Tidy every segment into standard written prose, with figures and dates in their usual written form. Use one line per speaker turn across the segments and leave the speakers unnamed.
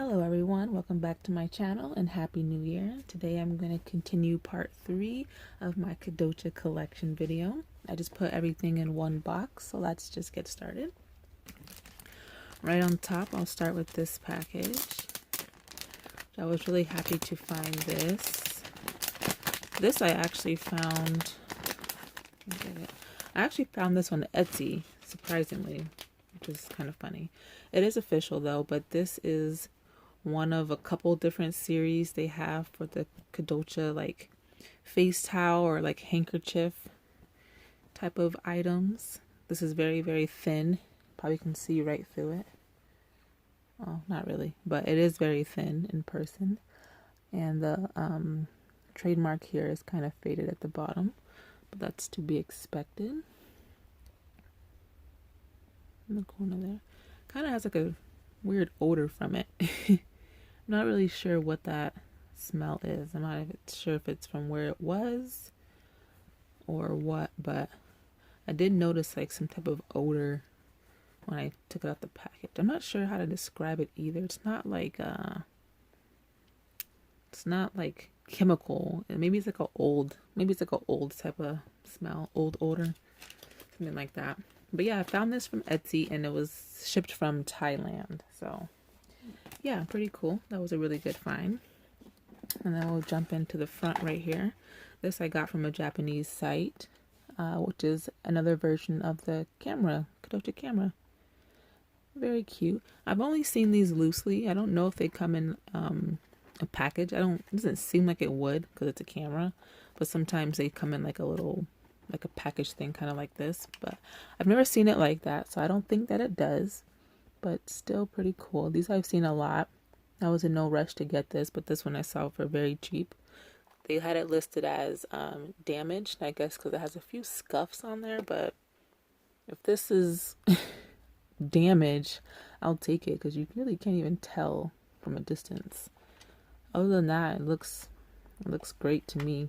Hello everyone, welcome back to my channel and Happy New Year. Today I'm going to continue part 3 of my Kodocha collection video. I just put everything in one box, so let's just get started. Right on top, I'll start with this package. I was really happy to find this. This I actually found, this on Etsy, surprisingly, which is kind of funny. It is official though, but this is one of a couple different series they have for the Kodocha, like face towel or like handkerchief type of items. This is very, very thin. Probably can see right through it. Oh, not really, but it is very thin in person. And the trademark here is kind of faded at the bottom, but that's to be expected. In the corner there. Kind of has like a weird odor from it. I'm not really sure what that smell is. I'm not even sure if it's from where it was or what, but I did notice like some type of odor when I took it out the package. I'm not sure how to describe it either. It's not like chemical. Maybe it's like an old type of smell, old odor, something like that. But yeah, I found this from Etsy and it was shipped from Thailand. So yeah, pretty cool. That was a really good find. And then we'll jump into the front right here. This I got from a Japanese site, which is another version of the camera, Kodocha camera. Very cute. I've only seen these loosely. I don't know if they come in a package. It doesn't seem like it would because it's a camera, but sometimes they come in like a package thing, kind of like this, but I've never seen it like that, so I don't think that it does, but still pretty cool. These I've seen a lot. I was in no rush to get this, but this one I saw for very cheap. They had it listed as damaged, I guess because it has a few scuffs on there, but if this is damaged, I'll take it because you really can't even tell from a distance. Other than that, it looks great to me.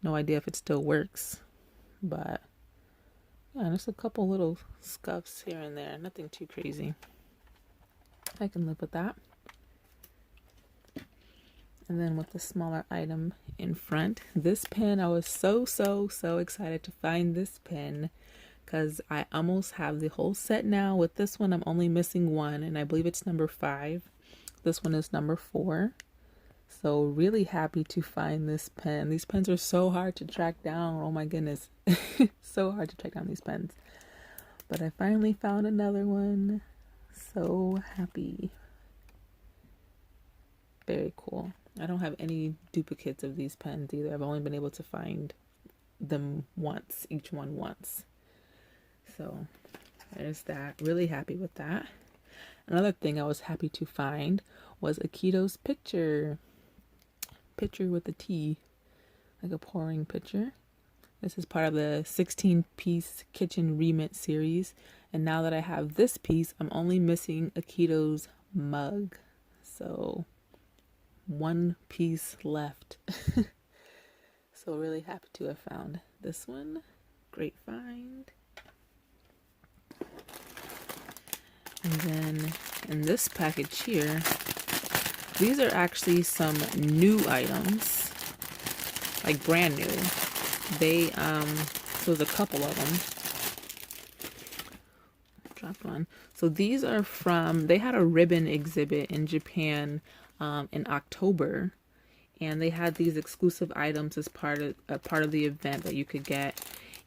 No idea if it still works, but yeah, there's a couple little scuffs here and there. Nothing too crazy. I can live with that. And then with the smaller item in front, this pen, I was so excited to find this pen because I almost have the whole set now. With this one, I'm only missing one, and I believe it's number 5. This one is number 4. So really happy to find this pen. These pens are so hard to track down. Oh my goodness. So hard to track down these pens. But I finally found another one. So happy. Very cool. I don't have any duplicates of these pens either. I've only been able to find them once, each one once. So there's that. Really happy with that. Another thing I was happy to find was Akito's picture with a T, like a pouring pitcher. This is part of the 16-piece kitchen remit series, and now that I have this piece, I'm only missing Akito's mug, so one piece left. So really happy to have found this one. Great find. And then in this package here, these are actually some new items, like brand new. They, so there's a couple of them. Drop one. So these are from, they had a ribbon exhibit in Japan in October, and they had these exclusive items as part of the event that you could get,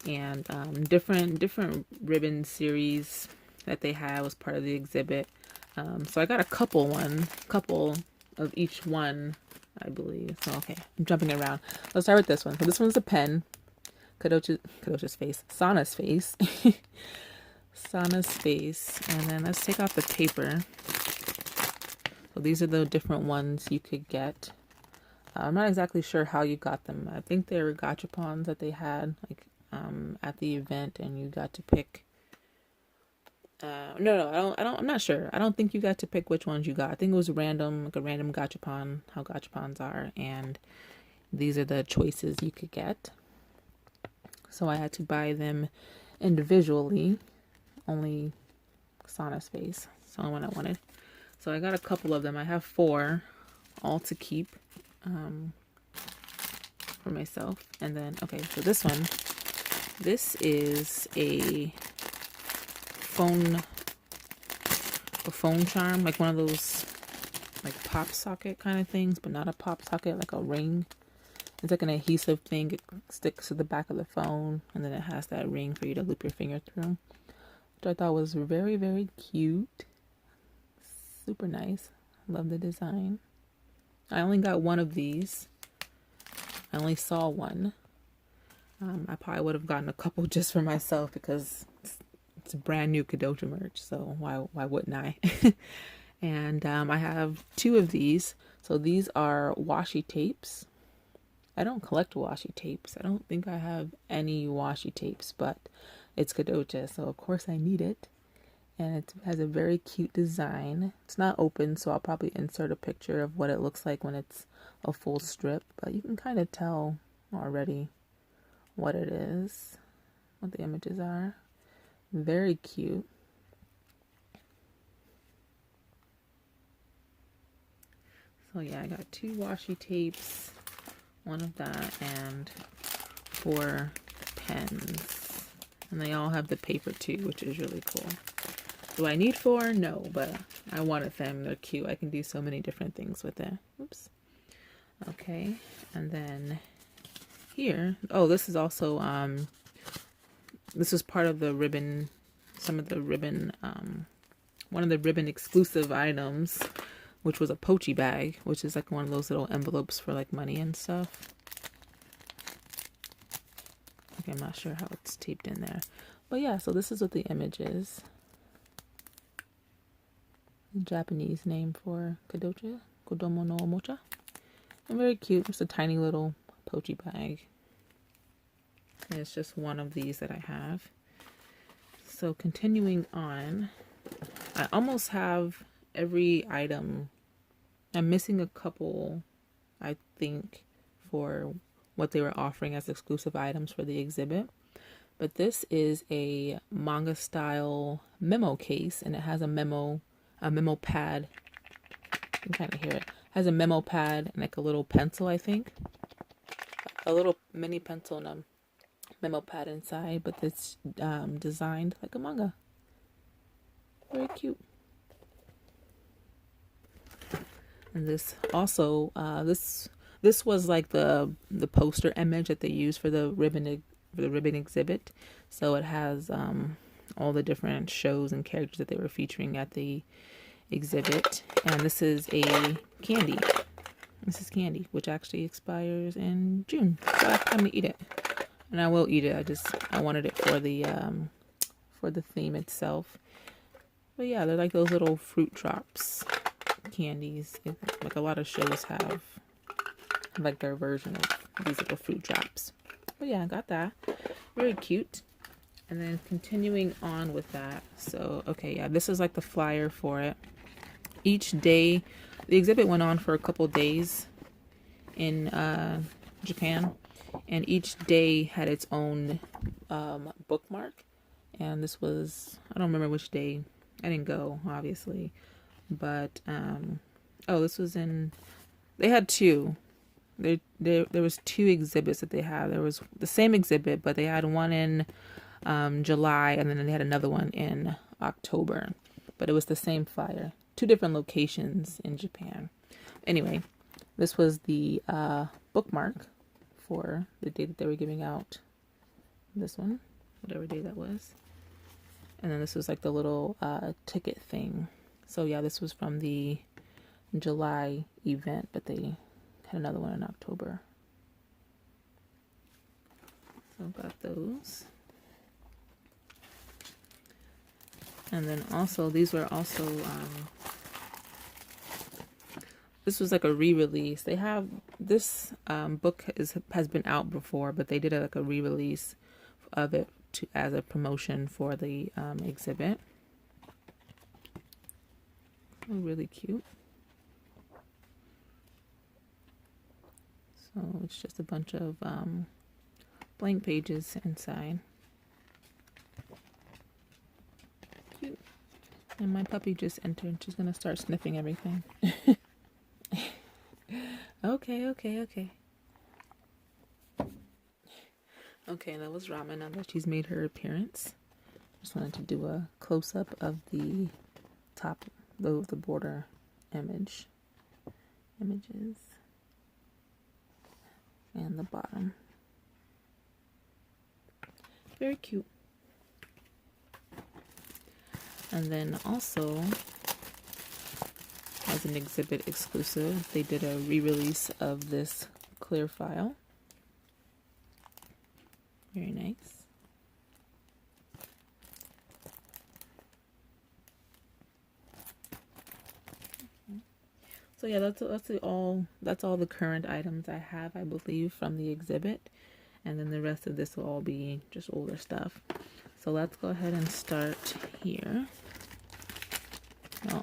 and different ribbon series that they had was part of the exhibit. So I got a couple of each one, I believe. So okay, I'm jumping around. Let's start with this one. So this one's a pen. Kodocha's face. Sana's face. Sana's face. And then let's take off the paper. So these are the different ones you could get. I'm not exactly sure how you got them. I think they were gachapons that they had like at the event, and you got to pick. No, I'm not sure. I don't think you got to pick which ones you got. I think it was random, like a random gachapon, how gachapons are, and these are the choices you could get. So I had to buy them individually, only Sana's face, it's the only one I wanted. So I got a couple of them. I have 4, all to keep for myself. And then, okay, so this one, this is a phone charm, like one of those like pop socket kind of things, but not a pop socket, like a ring. It's like an adhesive thing. It sticks to the back of the phone, and then it has that ring for you to loop your finger through, which I thought was very, very cute. Super nice. Love the design. I only got one of these. I only saw one. I probably would have gotten a couple just for myself because it's brand new Kodocha merch, so why wouldn't I? And I have 2 of these. So these are washi tapes. I don't collect washi tapes. I don't think I have any washi tapes, but it's Kodocha, so of course I need it. And it has a very cute design. It's not open, so I'll probably insert a picture of what it looks like when it's a full strip, but you can kind of tell already what it is, what the images are. Very cute. So yeah, I got 2 washi tapes, one of that, and 4 pens. And they all have the paper too, which is really cool. Do I need 4? No, but I wanted them. They're cute. I can do so many different things with it. Oops. Okay, and then here, oh, this is also, this was part of the ribbon, some of the ribbon, one of the ribbon exclusive items, which was a pochi bag, which is like one of those little envelopes for like money and stuff. Okay, I'm not sure how it's taped in there. But yeah, so this is what the image is. Japanese name for Kodocha, Kodomo no Omocha. And very cute, just a tiny little pochi bag. And it's just one of these that I have. So continuing on, I almost have every item. I'm missing a couple, I think, for what they were offering as exclusive items for the exhibit. But this is a manga style memo case, and it has a memo pad. You can kind of hear it. It has a memo pad and like a little pencil, I think. A little mini pencil and a memo pad inside, but it's designed like a manga. Very cute. And this also, this was like the poster image that they used for the ribbon exhibit. So it has all the different shows and characters that they were featuring at the exhibit. And this is a candy. This is candy, which actually expires in June. So I have time to eat it. And I will eat it. I wanted it for the theme itself. But yeah, they're like those little fruit drops candies. Like a lot of shows have like their version of these little fruit drops. But yeah, I got that. Very cute. And then continuing on with that. So, okay, yeah, this is like the flyer for it. Each day, the exhibit went on for a couple days in Japan. And each day had its own bookmark. And this was, I don't remember which day. I didn't go, obviously. But, oh, this was in, they had 2. There was 2 exhibits that they had. There was the same exhibit, but they had one in July, and then they had another one in October. But it was the same flyer. 2 different locations in Japan. Anyway, this was the bookmark for the day that they were giving out this one, whatever day that was. And then this was like the little ticket thing. So yeah, this was from the July event, but they had another one in October. So got those. And then also, these were also, this was like a re-release. They have, this book has been out before, but they did like a re-release of it as a promotion for the exhibit. Oh, really cute. So it's just a bunch of blank pages inside. Cute. And my puppy just entered. She's gonna start sniffing everything. Okay. Okay, that was Ramen. Now that she's made her appearance, just wanted to do a close-up of the top, the border images, and the bottom. Very cute. And then also, as an exhibit exclusive, they did a re-release of this clear file. Very nice. So yeah, that's all the current items I have, I believe, from the exhibit, and then the rest of this will all be just older stuff. So let's go ahead and start here. Oh.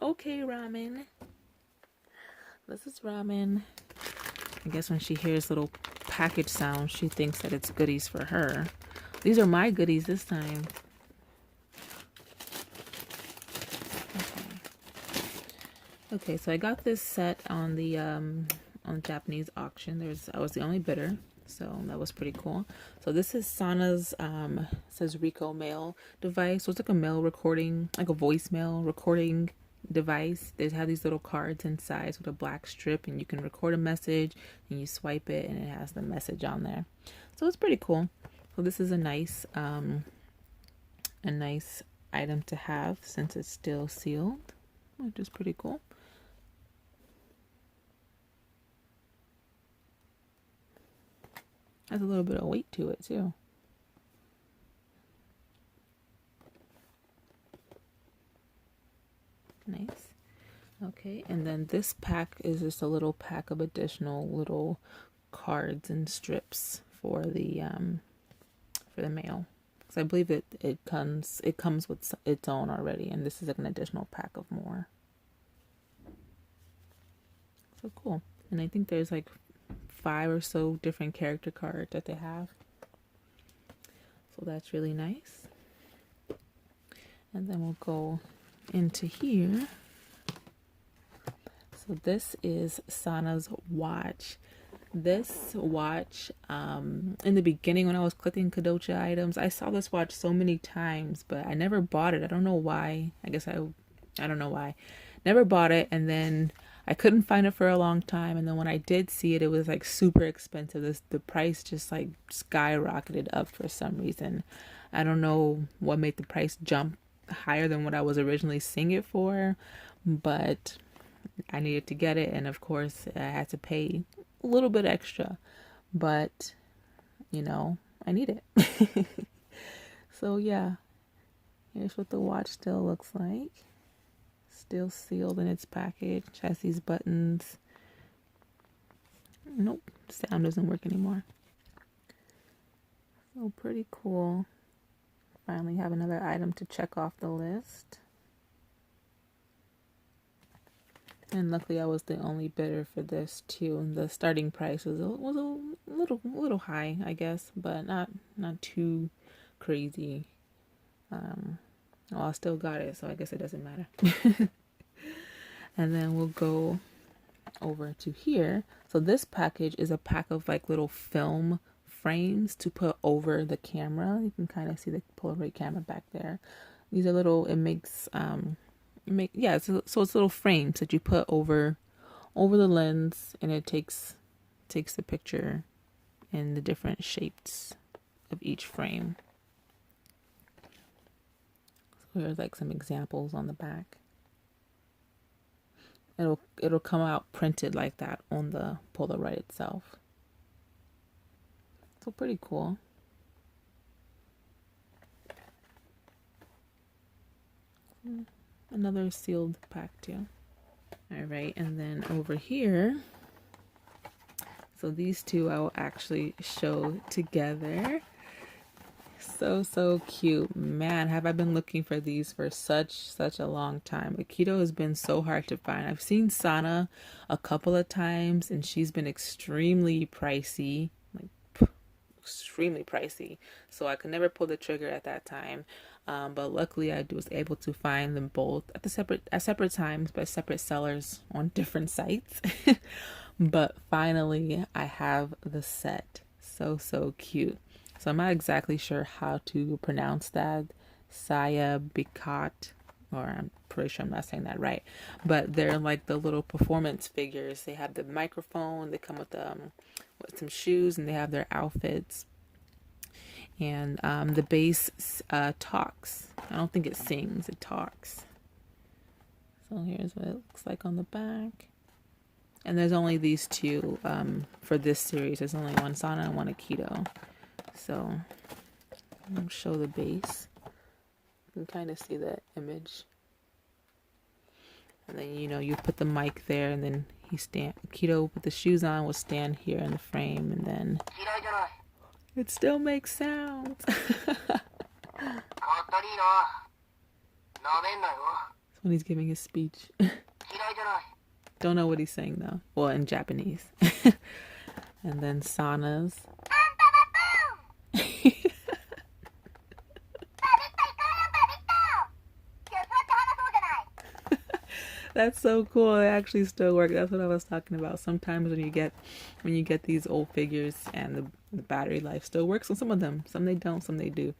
Okay, Ramen. This is Ramen. I guess when she hears little package sounds, she thinks that it's goodies for her. These are my goodies this time. Okay, so I got this set on the on Japanese auction. I was the only bidder, so that was pretty cool. So this is Sana's says Rico mail device. So it's like a mail recording, like a voicemail recording device. They have these little cards inside with a black strip, and you can record a message and you swipe it and it has the message on there. So it's pretty cool. So this is a nice item to have since it's still sealed, which is pretty cool. Has a little bit of weight to it too. Nice. Okay, and then this pack is just a little pack of additional little cards and strips for the mail. Because I believe it comes with its own already, and this is like an additional pack of more. So cool. And I think there's like 5 or so different character cards that they have. So that's really nice. And then we'll go into here. So this is Sana's watch. This watch, in the beginning when I was collecting Kodocha items, I saw this watch so many times, but I never bought it. I don't know why. I don't know why. Never bought it, and then I couldn't find it for a long time, and then when I did see it, it was like super expensive. The price just like skyrocketed up for some reason. I don't know what made the price jump higher than what I was originally seeing it for, but I needed to get it, and of course I had to pay a little bit extra, but you know, I need it. So yeah, here's what the watch still looks like. Still sealed in its package. Has these buttons. Nope, sound doesn't work anymore. So pretty cool. Finally have another item to check off the list. And luckily I was the only bidder for this too. And the starting price was a little high, I guess, but not too crazy. Well, I still got it, so I guess it doesn't matter. And then we'll go over to here. So this package is a pack of like little film frames to put over the camera. You can kind of see the Polaroid camera back there. These are little, so it's little frames that you put over the lens, and it takes the picture in the different shapes of each frame. So here's like some examples on the back. It'll come out printed like that on the Polaroid itself. So pretty cool. Another sealed pack too. All right, and then over here, so these two I will actually show together. So cute. Man, have I been looking for these for such a long time. Aikido has been so hard to find. I've seen Sana a couple of times, and she's been extremely pricey. Extremely pricey, so I could never pull the trigger at that time. But luckily I was able to find them both at separate times by separate sellers on different sites. But finally I have the set. So cute. So I'm not exactly sure how to pronounce that. Saya Bikat, or I'm pretty sure I'm not saying that right. But they're like the little performance figures. They have the microphone, they come with some shoes, and they have their outfits. And the base talks. I don't think it sings, it talks. So here's what it looks like on the back. And there's only these two for this series. There's only one Sana and one Akito. So I'll show the base. You can kind of see the image. And then, you know, you put the mic there, and then Akito with the shoes on will stand here in the frame, and then it still makes sounds. When he's giving his speech. Don't know what he's saying though. Well, in Japanese. And then Sana's. That's so cool. It actually still works. That's what I was talking about. Sometimes when you get these old figures and the battery life still works on some of them. Some they don't, some they do.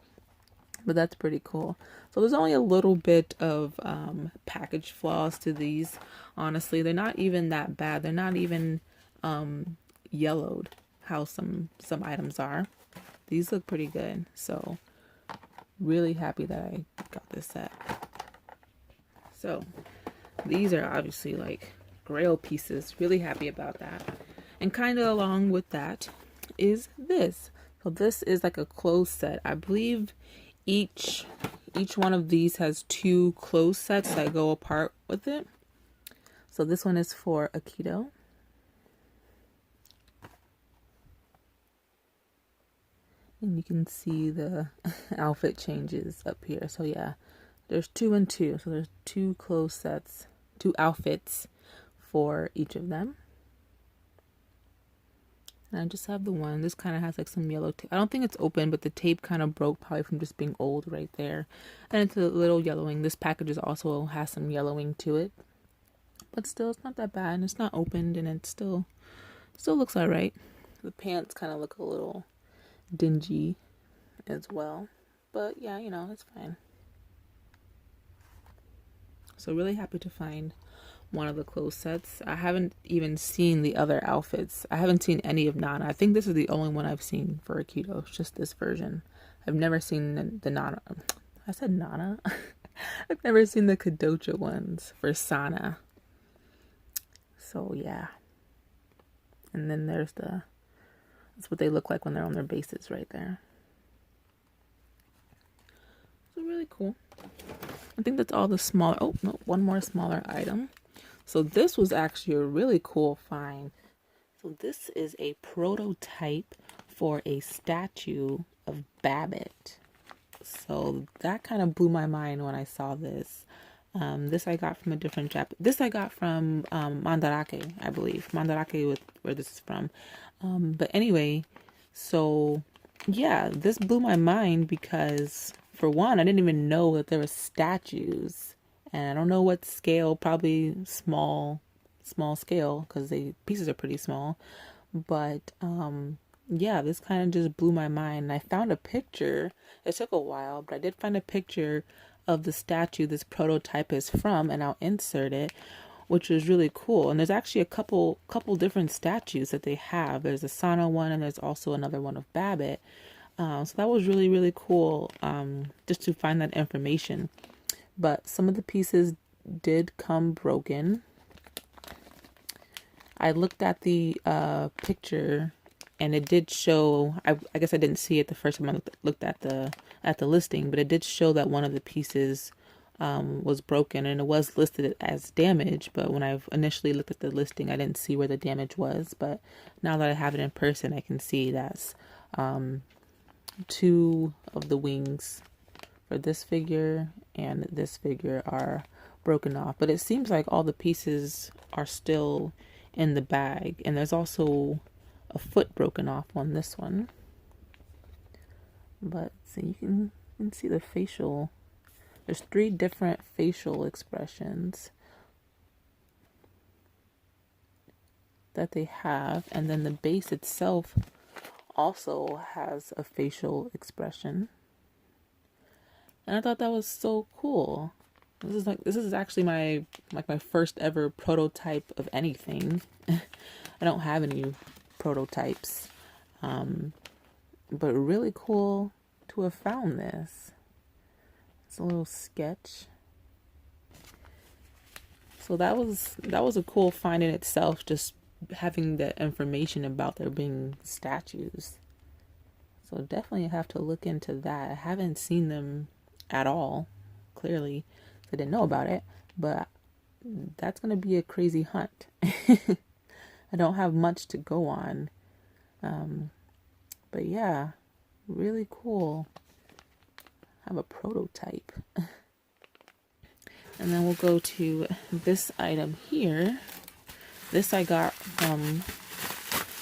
But that's pretty cool. So there's only a little bit of package flaws to these. Honestly, they're not even that bad. They're not even yellowed how some items are. These look pretty good. So really happy that I got this set. So these are obviously like grail pieces. Really happy about that. And kind of along with that is this. So this is like a clothes set. I believe each one of these has 2 clothes sets that go apart with it. So this one is for Akito. And you can see the outfit changes up here. So yeah, there's 2 and 2. So there's 2 clothes sets, 2 outfits for each of them. And I just have the one. This kind of has like some yellow tape. I don't think it's open, but the tape kind of broke probably from just being old right there. And it's a little yellowing. This package also has some yellowing to it. But still, it's not that bad. And it's not opened, and it still looks alright. The pants kind of look a little dingy as well. But yeah, you know, it's fine. So really happy to find one of the clothes sets. I haven't even seen the other outfits. I haven't seen any of Nana. I think this is the only one I've seen for Akito. It's just this version. I've never seen the Nana. I said Nana. I've never seen the Kodocha ones for Sana. So yeah. And then there's that's what they look like when they're on their bases right there. So really cool. I think that's all the smaller. Oh no, one more smaller item. So this was actually a really cool find. So this is a prototype for a statue of Babbitt. So that kind of blew my mind when I saw this. This I got from a different This I got from Mandarake, I believe. Mandarake, where this is from. But anyway, so yeah, this blew my mind because for one, I didn't even know that there were statues. And I don't know what scale, probably small scale, because the pieces are pretty small. But yeah, this kind of just blew my mind. And I found a picture. It took a while, but I did find a picture of the statue this prototype is from, and I'll insert it, which was really cool. And there's actually a couple different statues that they have. There's a Sana one, and there's also another one of Babbitt. So that was really, really cool, just to find that information. But some of the pieces did come broken. I looked at the picture, and it did show. I guess I didn't see it the first time I looked at the listing, but it did show that one of the pieces was broken, and it was listed as damage. But when I initially looked at the listing, I didn't see where the damage was. But now that I have it in person, I can see that's 2 of the wings for this figure and this figure are broken off. But it seems like all the pieces are still in the bag. And there's also a foot broken off on this one. But so you can You can see the facial. There's 3 different facial expressions that they have, and then the base itself also has a facial expression. And I thought that was so cool. This is actually my first ever prototype of anything. I don't have any prototypes, but really cool to have found this. It's a little sketch. So that was a cool find in itself, just having the information about there being statues. So definitely have to look into that. I haven't seen them at all, clearly. I didn't know about it, but that's going to be a crazy hunt. I don't have much to go on. But yeah, really cool. I have a prototype. And then we'll go to this item here. This I got from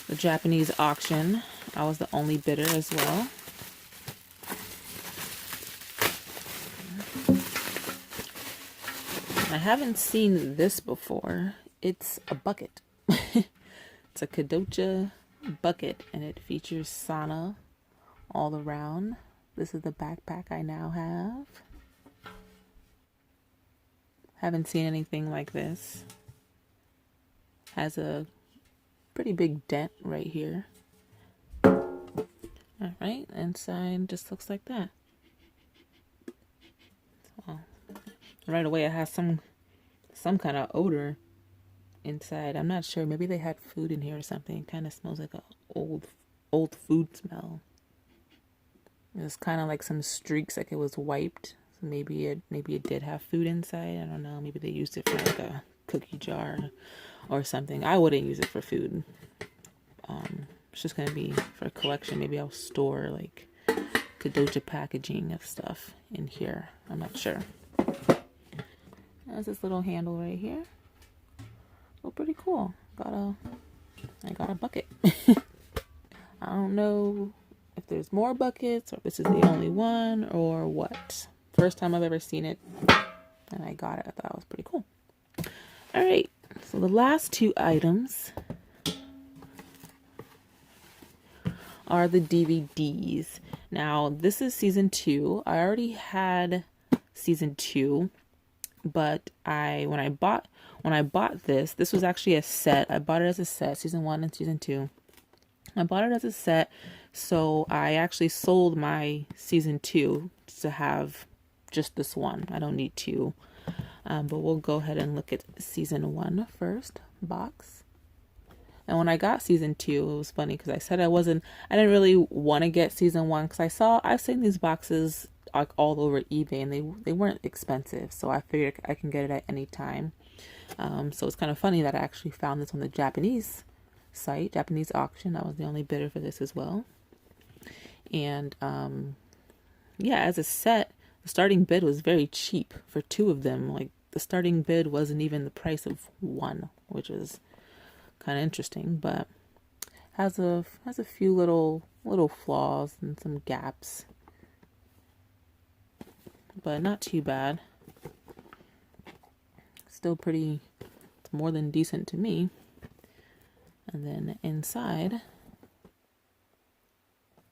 the Japanese auction. I was the only bidder as well. I haven't seen this before. It's a bucket. It's a Kodocha bucket, and it features Sana all around. This is the backpack I now have. Haven't seen anything like this. Has a pretty big dent right here. Alright, inside just looks like that. So, right away it has some kind of odor inside. I'm not sure. Maybe they had food in here or something. It kind of smells like a old food smell. It's kind of like some streaks, like it was wiped. So maybe it did have food inside. I don't know. Maybe they used it for like a cookie jar or something. I wouldn't use it for food. It's just gonna be for a collection. Maybe I'll store like Kodocha packaging of stuff in here. I'm not sure. There's this little handle right here. Oh, pretty cool. I got a bucket. I don't know if there's more buckets or if this is the only one or what. First time I've ever seen it, and I got it. I thought it was pretty cool. All right, so the last 2 items are the DVDs. Now, this is season 2. I already had season 2, but when I bought this was actually a set. I bought it as a set, season 1 and season 2. I bought it as a set, so I actually sold my season 2 to have just this one. I don't need 2. But we'll go ahead and look at season 1 first, box. And when I got season 2, it was funny because I said I didn't really want to get season 1 because I've seen these boxes like all over eBay and they weren't expensive. So I figured I can get it at any time. So it's kind of funny that I actually found this on the Japanese site, Japanese auction. I was the only bidder for this as well. And yeah, as a set, the starting bid was very cheap for 2 of them. Like the starting bid wasn't even the price of 1, which was kind of interesting, but has a few little flaws and some gaps, but not too bad. Still pretty, it's more than decent to me. And then inside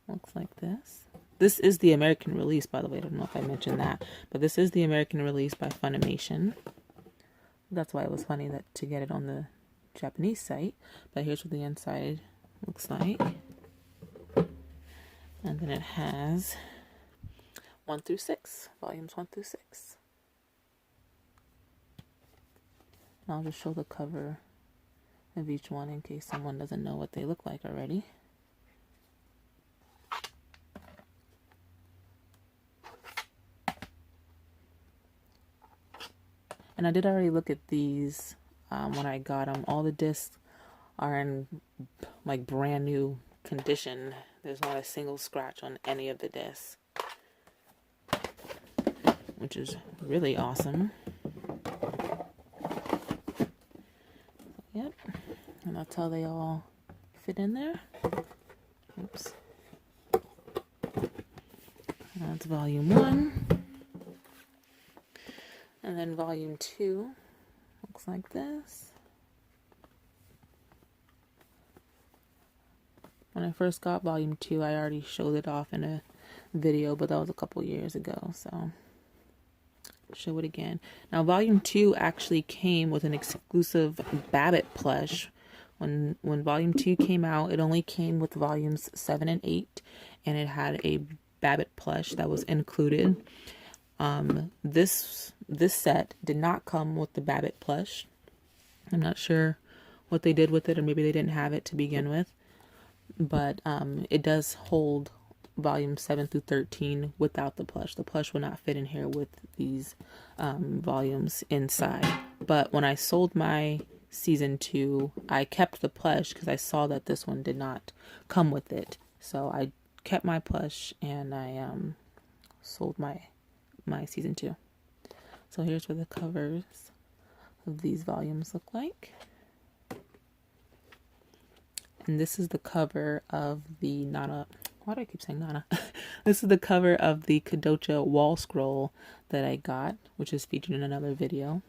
looks like this. This is the American release, by the way. I don't know if I mentioned that, but this is the American release by Funimation. That's why it was funny that to get it on the Japanese site. But here's what the inside looks like. And then it has 1 through 6, volumes 1 through 6. And I'll just show the cover of each one in case someone doesn't know what they look like already. And I did already look at these when I got them. All the discs are in like brand new condition. There's not a single scratch on any of the discs, which is really awesome. Yep, and that's how they all fit in there. Oops. that's volume 1. And then volume 2 looks like this. When I first got volume 2, I already showed it off in a video, but that was a couple years ago, so show it again. Now volume 2 actually came with an exclusive Babbitt plush. When volume 2 came out, it only came with volumes 7 and 8, and it had a Babbitt plush that was included. This set did not come with the Babbitt plush. I'm not sure what they did with it, or maybe they didn't have it to begin with. But it does hold volume 7 through 13 without the plush. The plush will not fit in here with these volumes inside. But when I sold my season 2, I kept the plush because I saw that this one did not come with it. So I kept my plush and I sold my season 2. So here's what the covers of these volumes look like. And this is the cover of the Nana. Why do I keep saying Nana? This is the cover of the Kodocha wall scroll that I got, which is featured in another video.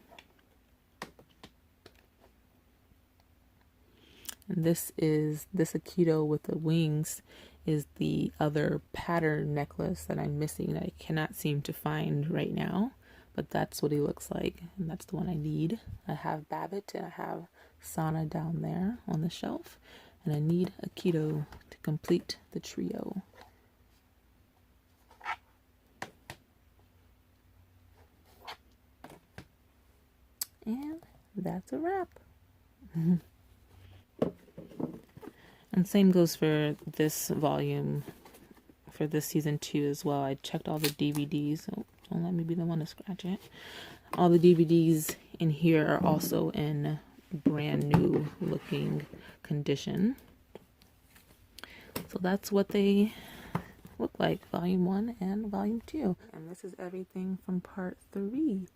And this Aikido with the wings is the other pattern necklace that I'm missing that I cannot seem to find right now. But that's what he looks like, and that's the one I need. I have Babbitt and I have Sana down there on the shelf. And I need Aikido to complete the trio. And that's a wrap. And same goes for this volume, for this season 2 as well. I checked all the DVDs. Oh, don't let me be the one to scratch it. All the DVDs in here are also in brand new looking condition. So that's what they look like, volume 1 and volume 2. And this is everything from part 3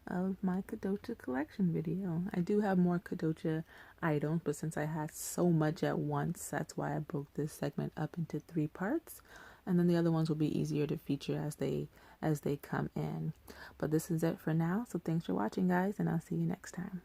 of my Kodocha collection video. I do have more Kodocha items, but since I had so much at once, that's why I broke this segment up into 3 parts. And then the other ones will be easier to feature as they come in. But this is it for now. So thanks for watching, guys, and I'll see you next time.